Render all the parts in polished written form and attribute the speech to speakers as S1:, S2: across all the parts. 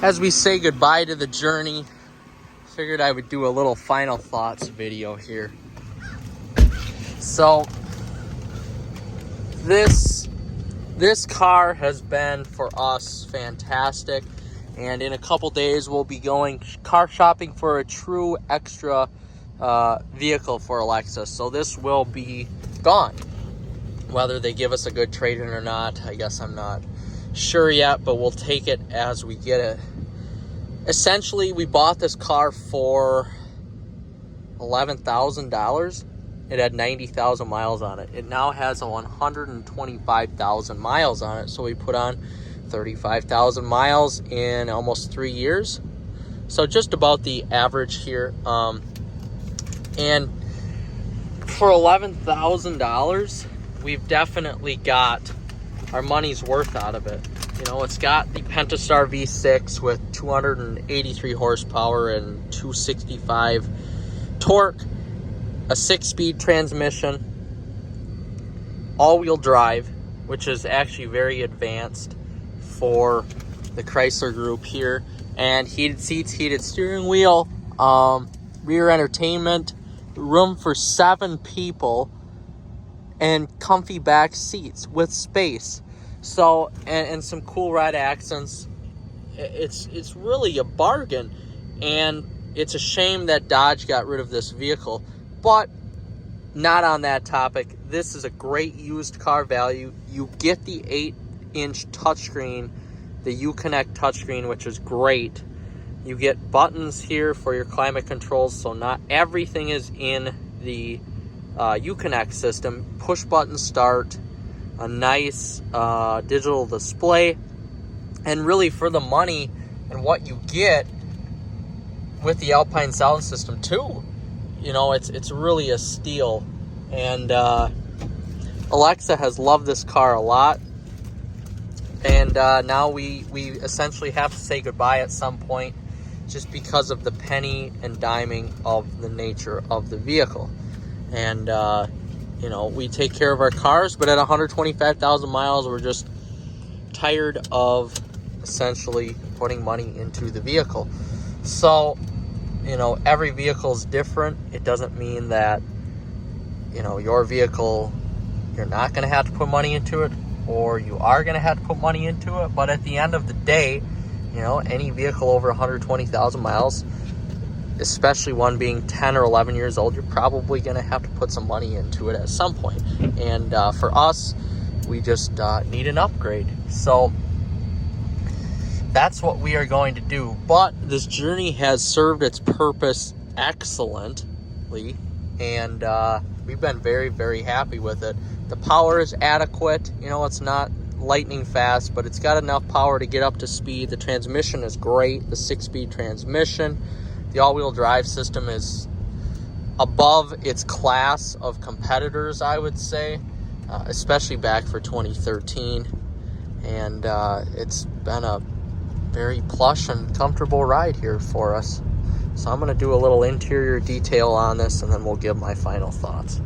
S1: As we say goodbye to the Journey, figured I would do a little final thoughts video here. So this car has been for us fantastic, and in a couple days we'll be going car shopping for a true extra vehicle for Alexa. So this will be gone. Whether they give us a good trade-in or not, I guess I'm not sure yet, but we'll take it as we get it. Essentially, we bought this car for $11,000. It had 90,000 miles on it. It now has 125,000 miles on it. So we put on 35,000 miles in almost 3 years. So just about the average here. And for $11,000, we've definitely got our money's worth out of it. You know, it's got the Pentastar V6 with 283 horsepower and 265 torque, a 6-speed transmission, all-wheel drive, which is actually very advanced for the Chrysler group here, and heated seats, heated steering wheel, rear entertainment, room for 7 people, and comfy back seats with space. So, and some cool red accents. It's really a bargain, and it's a shame that Dodge got rid of this vehicle, but not on that topic. This is a great used car value. You get the 8-inch touchscreen, the Uconnect touchscreen, which is great. You get buttons here for your climate controls, so not everything is in the Uconnect system. Push button start, a nice digital display, and really for the money and what you get with the Alpine sound system too, you know, it's really a steal. And Alexa has loved this car a lot, and now we essentially have to say goodbye at some point just because of the penny and diming of the nature of the vehicle. And you know, we take care of our cars, but at 125,000 miles, we're just tired of essentially putting money into the vehicle. So, you know, every vehicle is different. It doesn't mean that, you know, your vehicle, you're not going to have to put money into it, or you are going to have to put money into it. But at the end of the day, you know, any vehicle over 120,000 miles, especially one being 10 or 11 years old, you're probably going to have to put some money into it at some point. And for us, we just need an upgrade. So that's what we are going to do. But this Journey has served its purpose excellently, and we've been very, very happy with it. The power is adequate. You know, it's not lightning fast, but it's got enough power to get up to speed. The transmission is great, the 6-speed transmission. The all-wheel drive system is above its class of competitors, I would say, especially back for 2013. And it's been a very plush and comfortable ride here for us. So I'm going to do a little interior detail on this, and then we'll give my final thoughts.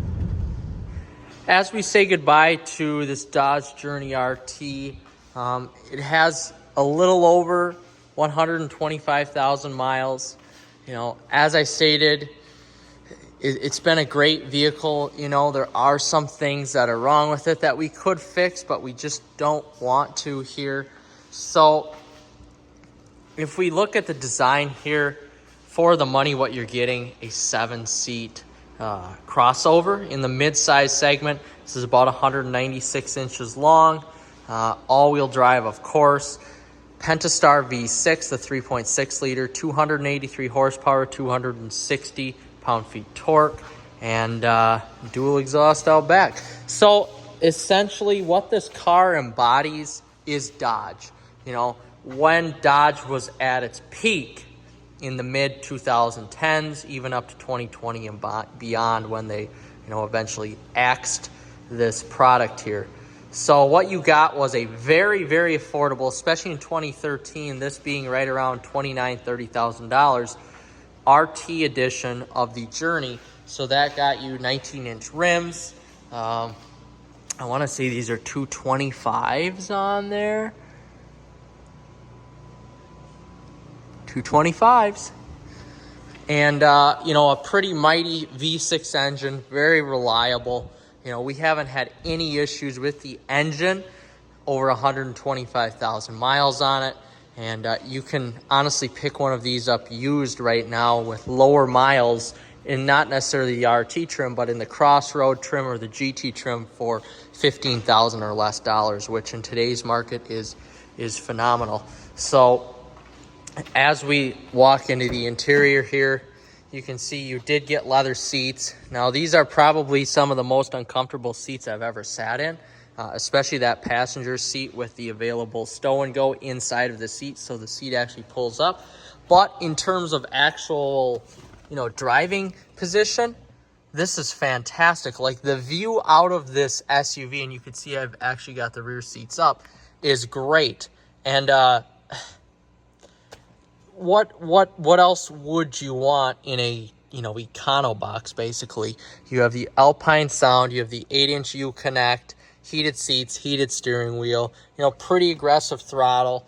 S1: As we say goodbye to this Dodge Journey RT, it has a little over 125,000 miles. You know, as I stated, it's been a great vehicle. You know, there are some things that are wrong with it that we could fix, but we just don't want to here. So if we look at the design here, for the money, what you're getting, a 7-seat crossover in the mid-size segment. This is about 196 inches long, all-wheel drive, of course. Pentastar V6, the 3.6 liter, 283 horsepower, 260 pound-feet torque, and dual exhaust out back. So essentially what this car embodies is Dodge. You know, when Dodge was at its peak in the mid 2010s, even up to 2020 and beyond, when they, you know, eventually axed this product here. So what you got was a very, very affordable, especially in 2013, this being right around $29,000, $30,000 RT edition of the Journey. So that got you 19-inch rims. I want to say these are 225s on there. 225s. And, you know, a pretty mighty V6 engine, very reliable. You know, we haven't had any issues with the engine, over 125,000 miles on it. And you can honestly pick one of these up used right now with lower miles, and not necessarily the RT trim, but in the Crossroad trim or the GT trim for $15,000 or less dollars, which in today's market is phenomenal. So as we walk into the interior here, you can see you did get leather seats. Now, these are probably some of the most uncomfortable seats I've ever sat in, especially that passenger seat with the available stow and go inside of the seat, so the seat actually pulls up. But in terms of actual, you know, driving position, this is fantastic. Like, the view out of this SUV, and you can see I've actually got the rear seats up, is great. And what else would you want in a, you know, econo box? Basically, you have the Alpine sound, you have the 8-inch Uconnect, heated seats, heated steering wheel, you know, pretty aggressive throttle,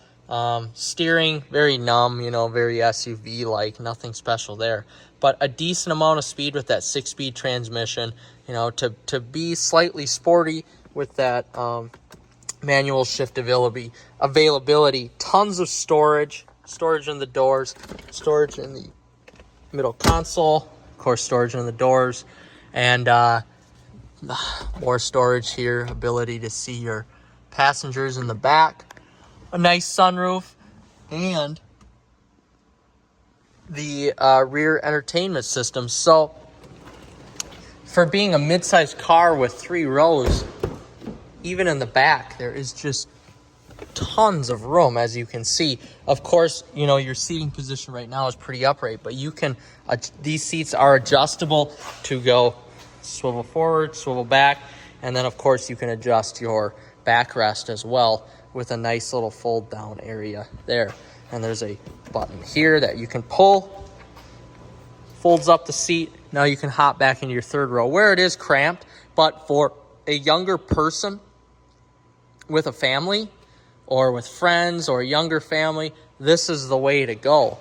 S1: steering very numb, you know, very SUV like, nothing special there, but a decent amount of speed with that 6-speed transmission, you know, to be slightly sporty with that manual shift availability, tons of storage in the doors, storage in the middle console, of course storage in the doors, and more storage here, ability to see your passengers in the back, a nice sunroof, and the rear entertainment system. So for being a mid-sized car with 3 rows, even in the back, there is just tons of room, as you can see. Of course, you know, your seating position right now is pretty upright, but you can, these seats are adjustable to go swivel forward, swivel back, and then of course you can adjust your backrest as well with a nice little fold down area there. And there's a button here that you can pull, folds up the seat. Now you can hop back into your 3rd row where it is cramped, but for a younger person with a family or with friends or a younger family, this is the way to go.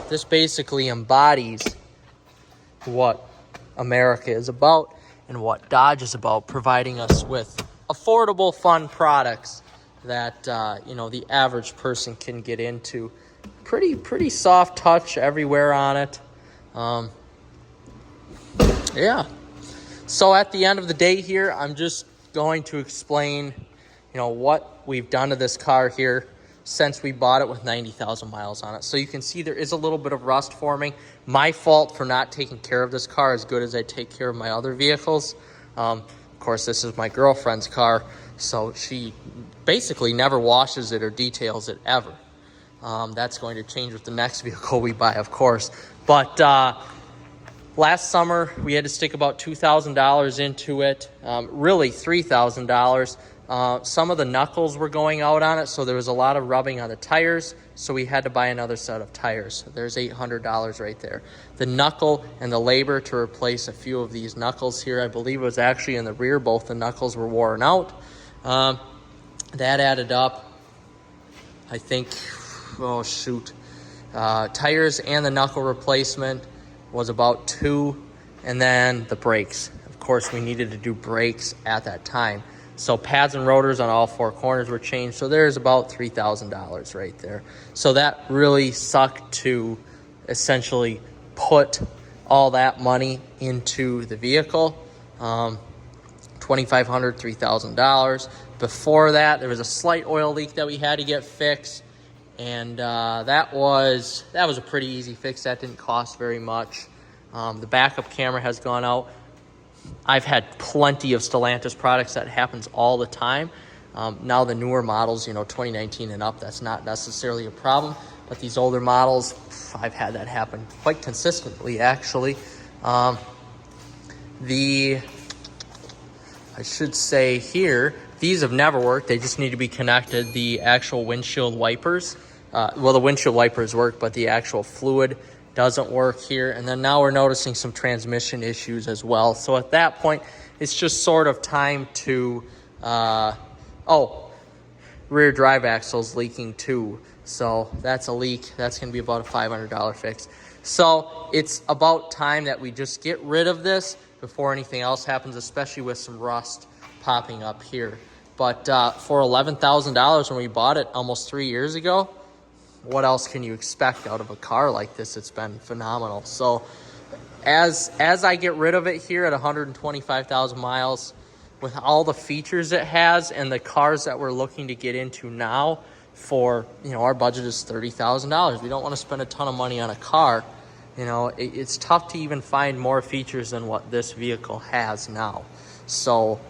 S1: This basically embodies what America is about and what Dodge is about, providing us with affordable, fun products that you know, the average person can get into. Pretty soft touch everywhere on it. Yeah. So at the end of the day here, I'm just going to explain, you know, what we've done to this car here since we bought it with 90,000 miles on it. So you can see there is a little bit of rust forming. My fault for not taking care of this car as good as I take care of my other vehicles. Of course, this is my girlfriend's car, so she basically never washes it or details it ever. That's going to change with the next vehicle we buy, of course. But last summer, we had to stick about $2,000 into it, really $3,000. Some of the knuckles were going out on it, so there was a lot of rubbing on the tires, so we had to buy another set of tires. There's $800 right there. The knuckle and the labor to replace a few of these knuckles here, I believe it was actually in the rear, both the knuckles were worn out. That added up, I think, oh shoot, tires and the knuckle replacement was about $2,000, and then the brakes. Of course, we needed to do brakes at that time. So pads and rotors on all 4 corners were changed. So there's about $3,000 right there. So that really sucked to essentially put all that money into the vehicle. $2,500, $3,000. Before that, there was a slight oil leak that we had to get fixed. And that was a pretty easy fix. That didn't cost very much. The backup camera has gone out. I've had plenty of Stellantis products that happens all the time. Now the newer models, you know, 2019 and up, that's not necessarily a problem. But these older models, I've had that happen quite consistently, actually. I should say here, these have never worked. They just need to be connected. The actual windshield wipers, well, the windshield wipers work, but the actual fluid doesn't work here. And then now we're noticing some transmission issues as well. So at that point, it's just sort of time to, rear drive axle is leaking too. So that's a leak. That's going to be about a $500 fix. So it's about time that we just get rid of this before anything else happens, especially with some rust popping up here. But for $11,000 when we bought it almost 3 years ago, what else can you expect out of a car like this? It's been phenomenal. So as I get rid of it here at 125,000 miles, with all the features it has and the cars that we're looking to get into now, for, you know, our budget is $30,000. We don't want to spend a ton of money on a car. You know, it's tough to even find more features than what this vehicle has now. So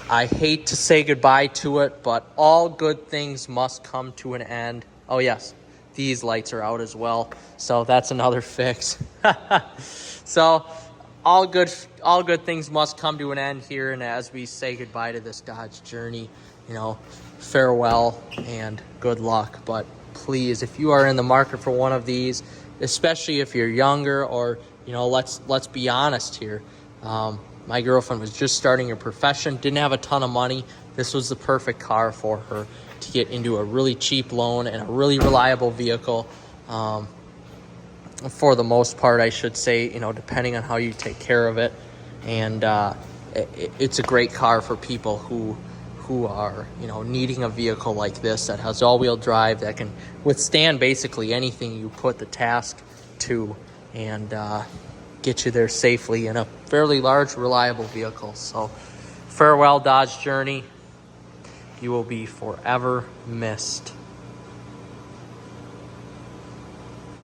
S1: I hate to say goodbye to it, but all good things must come to an end. Oh yes, these lights are out as well, so that's another fix. So all good things must come to an end here, and as we say goodbye to this Dodge Journey, you know, farewell and good luck. But please, if you are in the market for one of these, especially if you're younger, or, you know, let's be honest here, my girlfriend was just starting her profession, didn't have a ton of money. This was the perfect car for her to get into a really cheap loan and a really reliable vehicle. For the most part, I should say, you know, depending on how you take care of it. And it's a great car for people who are, you know, needing a vehicle like this that has all-wheel drive, that can withstand basically anything you put the task to, and get you there safely in a fairly large, reliable vehicle. So farewell, Dodge Journey. You will be forever missed.